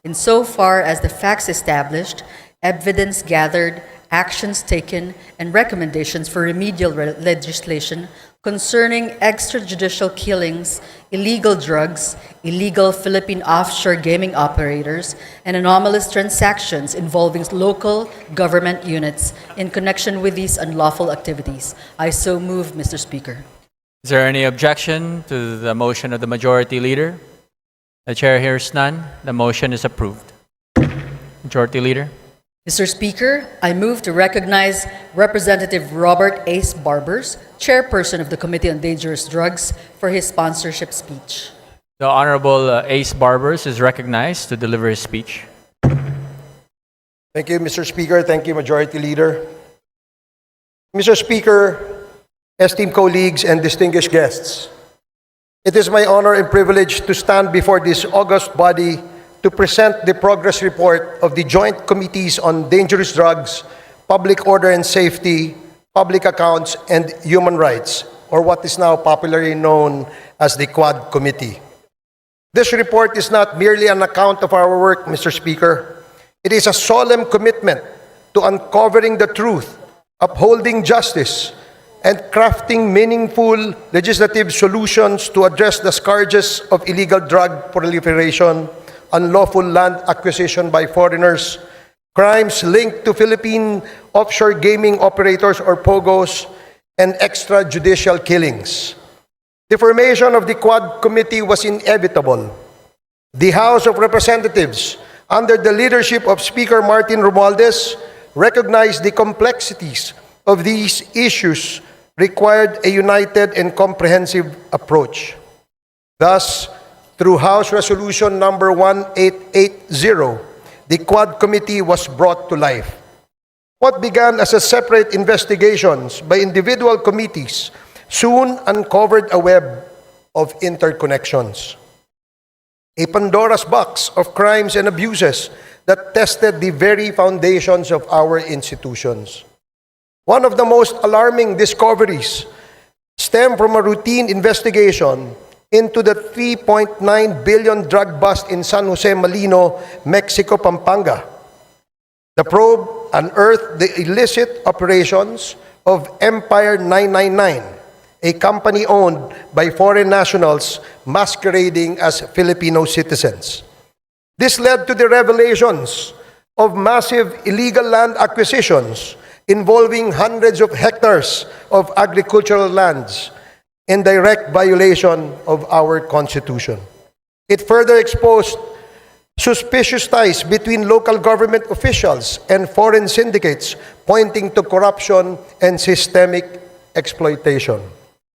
insofar as the facts established, evidence gathered, actions taken, and recommendations for remedial legislation concerning extrajudicial killings, illegal drugs, illegal Philippine offshore gaming operators, and anomalous transactions involving local government units in connection with these unlawful activities. I so move, Mr. Speaker. Is there any objection to the motion of the Majority Leader? The Chair hears none. The motion is approved. Majority Leader. Mr. Speaker, I move to recognize Representative Robert Ace Barbers, Chairperson of the Committee on Dangerous Drugs, for his sponsorship speech. The Honorable Ace Barbers is recognized to deliver his speech. Thank you, Mr. Speaker. Thank you, Majority Leader. Mr. Speaker, esteemed colleagues and distinguished guests, it is my honor and privilege to stand before this august body to present the progress report of the Joint Committees on Dangerous Drugs, Public Order and Safety, Public Accounts, and Human Rights, or what is now popularly known as the Quad Committee. This report is not merely an account of our work, Mr. Speaker. It is a solemn commitment to uncovering the truth, upholding justice, and crafting meaningful legislative solutions to address the scourges of illegal drug proliferation, unlawful land acquisition by foreigners, crimes linked to Philippine offshore gaming operators or POGOs, and extrajudicial killings. The formation of the Quad Committee was inevitable. The House of Representatives, under the leadership of Speaker Martin Romualdez, recognized the complexities of these issues required a united and comprehensive approach. Thus, through House Resolution number 1880, the Quad Committee was brought to life. What began as a separate investigations by individual committees soon uncovered a web of interconnections, a Pandora's box of crimes and abuses that tested the very foundations of our institutions. One of the most alarming discoveries stemmed from a routine investigation into the 3.9 billion drug bust in San Jose, Malino, Mexico, Pampanga. The probe unearthed the illicit operations of Empire 999, a company owned by foreign nationals masquerading as Filipino citizens. This led to the revelations of massive illegal land acquisitions involving hundreds of hectares of agricultural lands in direct violation of our Constitution. It further exposed suspicious ties between local government officials and foreign syndicates, pointing to corruption and systemic exploitation.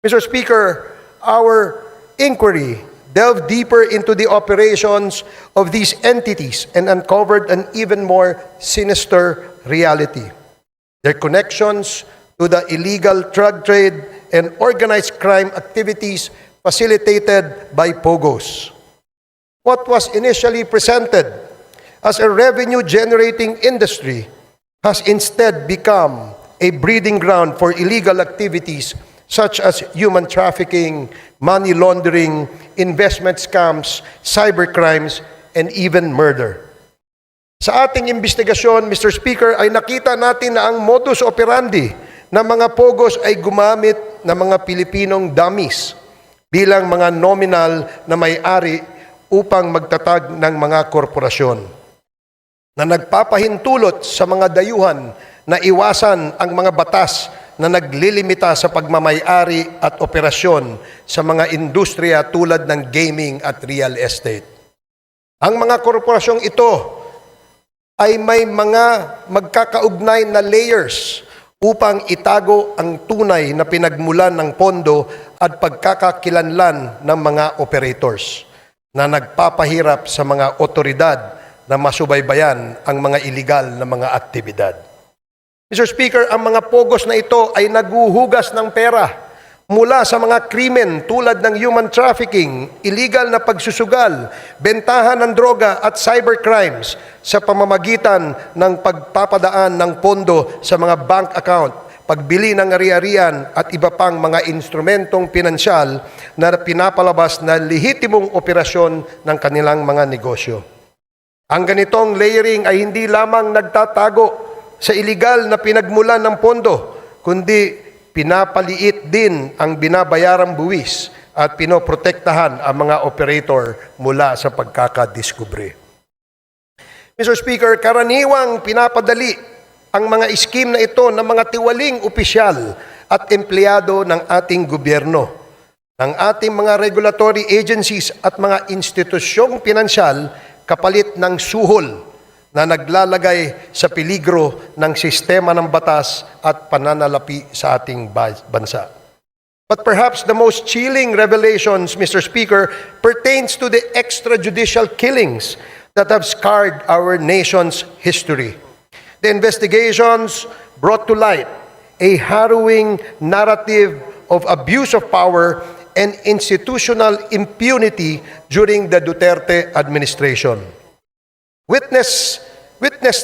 Mr. Speaker, our inquiry delved deeper into the operations of these entities and uncovered an even more sinister reality. Their connections to the illegal drug trade and organized crime activities facilitated by POGOs. What was initially presented as a revenue-generating industry has instead become a breeding ground for illegal activities such as human trafficking, money laundering, investment scams, cybercrimes, and even murder. Sa ating investigasyon, Mr. Speaker, ay nakita natin na ang modus operandi ng mga POGOs ay gumamit ng mga Pilipinong dummies bilang mga nominal na may-ari upang magtatag ng mga korporasyon na nagpapahintulot sa mga dayuhan na iwasan ang mga batas na naglilimita sa pagmamay-ari at operasyon sa mga industriya tulad ng gaming at real estate. Ang mga korporasyong ito ay may mga magkakaugnay na layers upang itago ang tunay na pinagmulan ng pondo at pagkakakilanlan ng mga operators na nagpapahirap sa mga otoridad na masubaybayan ang mga iligal na mga aktibidad. Mr. Speaker, ang mga POGOs na ito ay naguhugas ng pera mula sa mga krimen tulad ng human trafficking, illegal na pagsusugal, bentahan ng droga at cybercrimes sa pamamagitan ng pagpapadaan ng pondo sa mga bank account, pagbili ng ari-arian at iba pang mga instrumentong pinansyal na pinapalabas na lehitimong operasyon ng kanilang mga negosyo. Ang ganitong layering ay hindi lamang nagtatago sa iligal na pinagmulan ng pondo, kundi pinapaliit din ang binabayarang buwis at pinoprotektahan ang mga operator mula sa pagkakadiskubre. Mr. Speaker, karaniwang pinapadali ang mga iskim na ito ng mga tiwaling opisyal at empleyado ng ating gobyerno, ng ating mga regulatory agencies at mga institusyong pinansyal kapalit ng suhol na naglalagay sa peligro ng sistema ng batas at pananalapi sa ating bansa. But perhaps the most chilling revelations, Mr. Speaker, pertains to the extrajudicial killings that have scarred our nation's history. The investigations brought to light a harrowing narrative of abuse of power and institutional impunity during the Duterte administration. Witness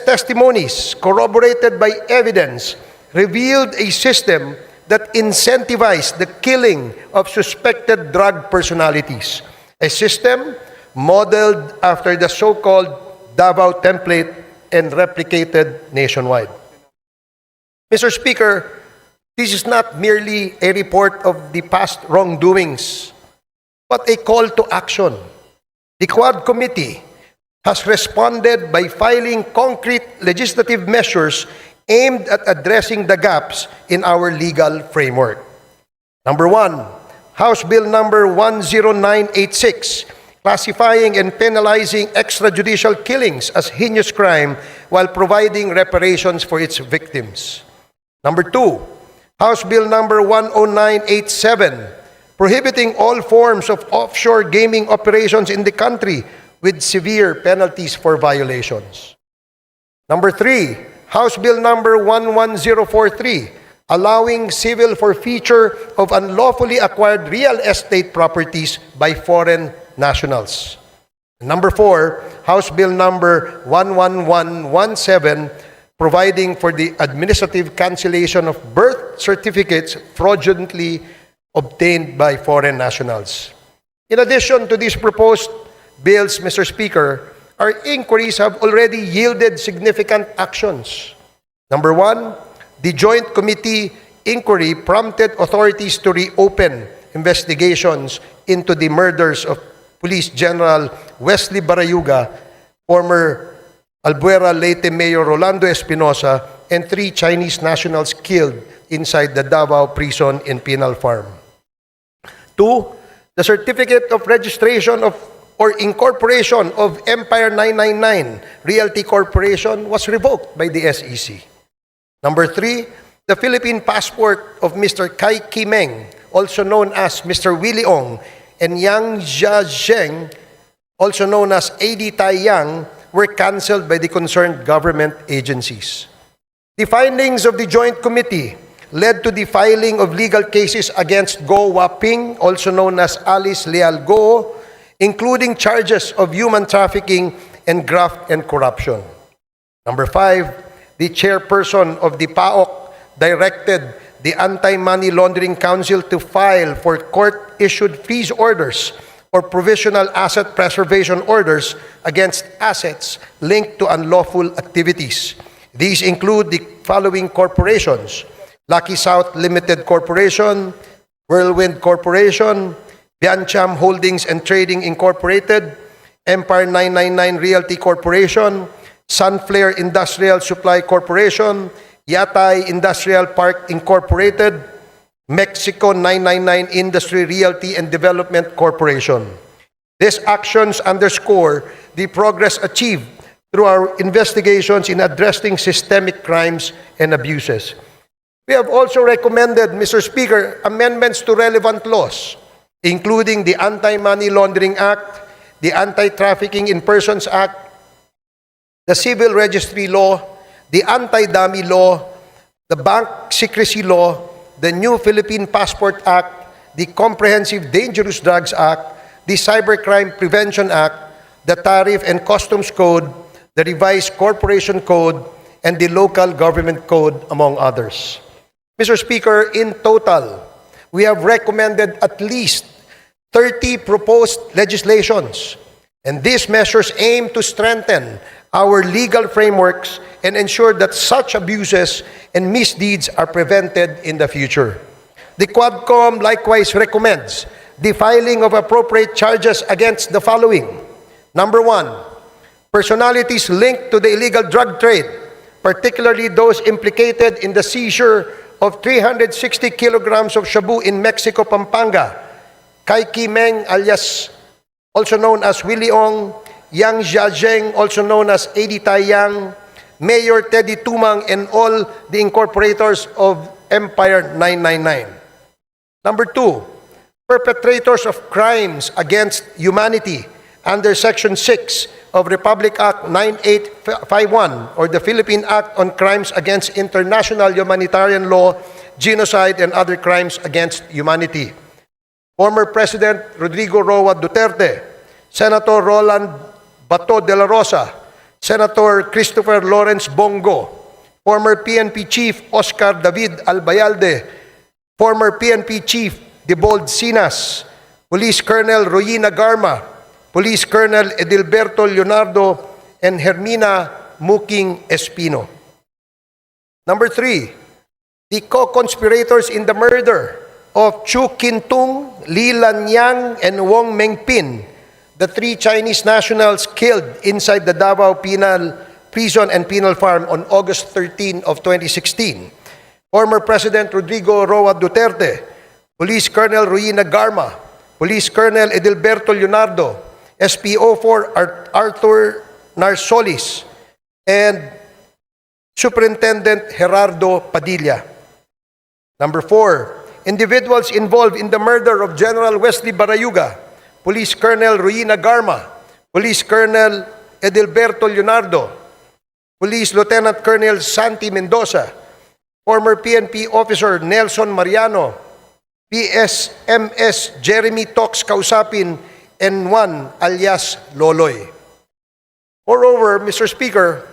testimonies corroborated by evidence revealed a system that incentivized the killing of suspected drug personalities, a system modeled after the so-called Davao template and replicated nationwide. Mr. Speaker, this is not merely a report of the past wrongdoings, but a call to action. The Quad Committee has responded by filing concrete legislative measures aimed at addressing the gaps in our legal framework. Number 1, House Bill number 10986, classifying and penalizing extrajudicial killings as heinous crime while providing reparations for its victims. Number 2, House Bill number 10987, prohibiting all forms of offshore gaming operations in the country with severe penalties for violations. Number 3, House Bill number 11043, allowing civil forfeiture of unlawfully acquired real estate properties by foreign nationals. Number 4, House Bill number 11117, providing for the administrative cancellation of birth certificates fraudulently obtained by foreign nationals. In addition to these proposed bills, Mr. Speaker, our inquiries have already yielded significant actions. Number 1, the Joint Committee inquiry prompted authorities to reopen investigations into the murders of Police General Wesley Barayuga, former Albuera Leyte Mayor Rolando Espinosa, and 3 Chinese nationals killed inside the Davao prison in Penal Farm. 2, the certificate of registration of or incorporation of Empire 999 Realty Corporation was revoked by the SEC. Number 3, the Philippine passport of Mr. Kai Kimeng, also known as Mr. Willie Ong, and Yang Jiazheng, also known as AD Tai Yang, were cancelled by the concerned government agencies. The findings of the Joint Committee led to the filing of legal cases against Go Waping, also known as Alice Leal Go, including charges of human trafficking and graft and corruption. Number 5, the chairperson of the PAOK directed the Anti-Money Laundering Council to file for court-issued freeze orders or provisional asset preservation orders against assets linked to unlawful activities. These include the following corporations: Lucky South Limited Corporation, Whirlwind Corporation, Biancham Holdings and Trading Incorporated, Empire 999 Realty Corporation, Sunflare Industrial Supply Corporation, Yatay Industrial Park Incorporated, Mexico 999 Industry Realty and Development Corporation. These actions underscore the progress achieved through our investigations in addressing systemic crimes and abuses. We have also recommended, Mr. Speaker, amendments to relevant laws, including the Anti-Money Laundering Act, the Anti-Trafficking in Persons Act, the Civil Registry Law, the Anti-Dummy Law, the Bank Secrecy Law, the New Philippine Passport Act, the Comprehensive Dangerous Drugs Act, the Cybercrime Prevention Act, the Tariff and Customs Code, the Revised Corporation Code, and the Local Government Code, among others. Mr. Speaker, in total, we have recommended at least 30 proposed legislations, And these measures aim to strengthen our legal frameworks and ensure that such abuses and misdeeds are prevented in the future. The Quadcom likewise recommends the filing of appropriate charges against the following. Number 1, personalities linked to the illegal drug trade, particularly those implicated in the seizure of 360 kilograms of shabu in Mexico, Pampanga. Kai Meng alias also known as Willie Ong, Yang Jiazheng also known as Edi Taiyang, Mayor Teddy Tumang, and all the incorporators of Empire 999. Number 2, perpetrators of crimes against humanity under Section 6 of Republic Act 9851 or the Philippine Act on Crimes Against International Humanitarian Law, Genocide, and Other Crimes Against Humanity. Former President Rodrigo Roa Duterte, Senator Roland Bato de la Rosa, Senator Christopher Lawrence Bongo, former PNP Chief Oscar David Albayalde, former PNP Chief Debold Sinas, Police Colonel Royina Garma, Police Colonel Edilberto Leonardo, and Hermina Muking Espino. Number 3, the co-conspirators in the murder of Chu Kintung, Li Lanyang, and Wong Mengpin, the 3 Chinese nationals killed inside the Davao Penal Prison and Penal Farm on August 13 of 2016. Former President Rodrigo Roa Duterte, Police Colonel Royina Garma, Police Colonel Edilberto Leonardo, SPO4 Arthur Narsolis, and Superintendent Gerardo Padilla. Number 4, individuals involved in the murder of General Wesley Barayuga, Police Colonel Royina Garma, Police Colonel Edilberto Leonardo, Police Lieutenant Colonel Santi Mendoza, former PNP Officer Nelson Mariano, PSMS Jeremy Tox Kausapin, and 1 alias Loloy. Moreover, Mr. Speaker,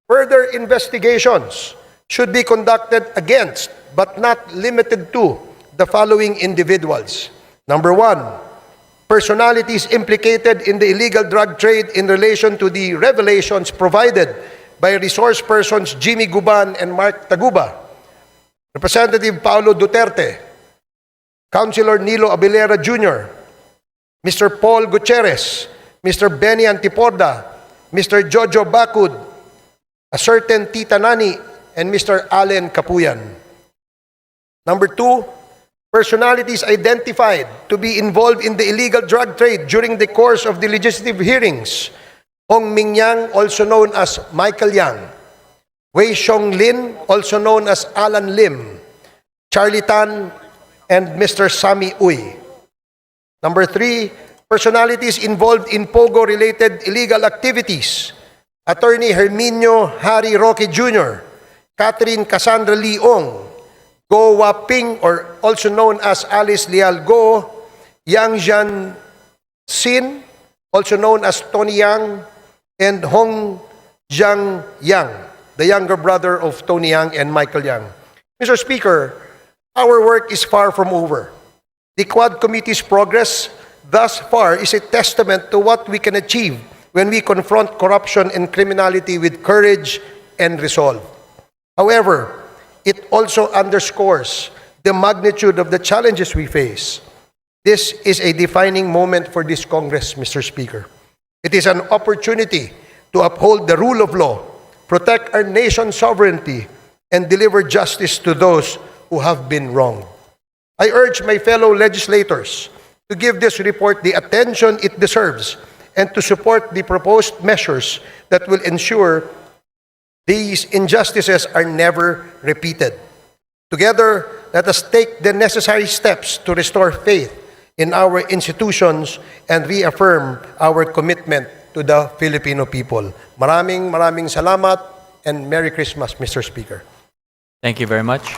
further investigations should be conducted against, but not limited to, the following individuals. Number 1, personalities implicated in the illegal drug trade in relation to the revelations provided by resource persons Jimmy Guban and Mark Taguba, Representative Paulo Duterte, Councilor Nilo Abilera Jr., Mr. Paul Gutierrez, Mr. Benny Antiporda, Mr. Jojo Bacud, a certain Tita Nani, and Mr. Allen Capuyan. Number 2, personalities identified to be involved in the illegal drug trade during the course of the legislative hearings: Hong Ming Yang, also known as Michael Yang; Wei Xiong Lin, also known as Alan Lim; Charlie Tan, and Mr. Sammy Uy. Number 3, personalities involved in POGO-related illegal activities: Attorney Herminio Harry Roque Jr., Catherine Cassandra Leong, Go Waping, or also known as Alice Leal Go, Yang Jian Sin, also known as Tony Yang, and Hong Jiang Yang, the younger brother of Tony Yang and Michael Yang. Mr. Speaker, our work is far from over. The Quad Committee's progress thus far is a testament to what we can achieve when we confront corruption and criminality with courage and resolve. However, it also underscores the magnitude of the challenges we face. This is a defining moment for this Congress, Mr. Speaker. It is an opportunity to uphold the rule of law, protect our nation's sovereignty, and deliver justice to those who have been wronged. I urge my fellow legislators to give this report the attention it deserves and to support the proposed measures that will ensure these injustices are never repeated. Together, let us take the necessary steps to restore faith in our institutions and reaffirm our commitment to the Filipino people. Maraming salamat and Merry Christmas, Mr. Speaker. Thank you very much.